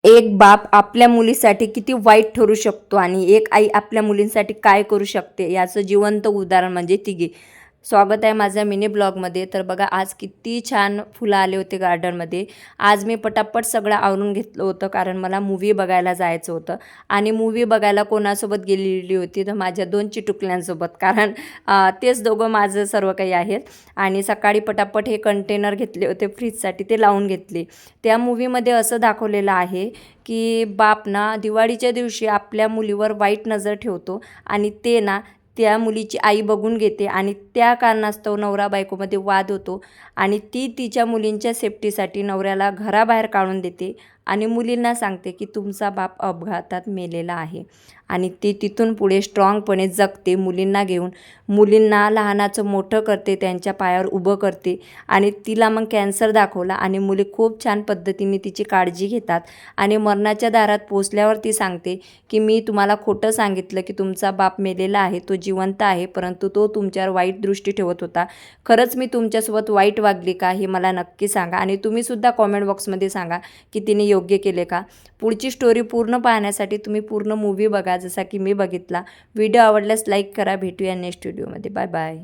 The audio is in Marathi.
एक बाप आपल्या मुलीसाठी किती वाईट ठरू शकतो आणि एक आई आपल्या मुलींसाठी काय करू शकते याचं जिवंत उदाहरण म्हणजे तिघी. स्वागत आहे माझ्या मिनी ब्लॉगमध्ये. तर बघा आज किती छान फुलं आले होते गार्डनमध्ये. आज मी पटापट सगळं आवरून घेतलं होतं कारण मला मूव्ही बघायला जायचं होतं आणि मूव्ही बघायला कोणासोबत गेलेली होती तर माझ्या 2 चिटुकल्यांसोबत कारण तेच दोघं माझं सर्व काही आहेत. आणि सकाळी पटापट हे कंटेनर घेतले होते फ्रीजसाठी, ते लावून घेतले. त्या मूव्हीमध्ये असं दाखवलेलं आहे की बाप ना दिवाळीच्या दिवशी आपल्या मुलीवर वाईट नजर ठेवतो आणि ते ना त्या मुलीची आई बघून घेते आणि त्या कारणास्तव नवरा बायकोमध्ये वाद होतो आणि ती तिच्या मुलींच्या सेफ्टीसाठी नवऱ्याला घराबाहेर काढून देते आणि मुलींना सांगते की तुमचा बाप अपघातात मेलेला आहे. आणि ती तिथून पुढे स्ट्रॉंगपणे जगते मुलींना घेऊन. मुलींना लहानाचं मोठं करते, त्यांच्या पायावर उभं करते. आणि तिला मग कॅन्सर दाखवला आणि मुली खूप छान पद्धतीने तिची काळजी घेतात. आणि मरणाच्या दारात पोचल्यावर ती सांगते की मी तुम्हाला खोटं सांगितलं की तुमचा बाप मेलेला आहे, तो जिवंत आहे, परंतु तो तुमच्यावर वाईट दृष्टी ठेवत होता. खरंच मी तुमच्यासोबत वाईट वागली का हे मला नक्की सांगा आणि तुम्हीसुद्धा कॉमेंट बॉक्समध्ये सांगा की तिने योग्य केले का. पुढची स्टोरी पूर्ण पाहण्यासाठी तुम्ही पूर्ण मूव्ही बघा जसा की मी बघितला. व्हिडिओ आवडल्यास लाईक करा. भेटूया नेक्स्ट व्हिडिओमध्ये. Bye bye.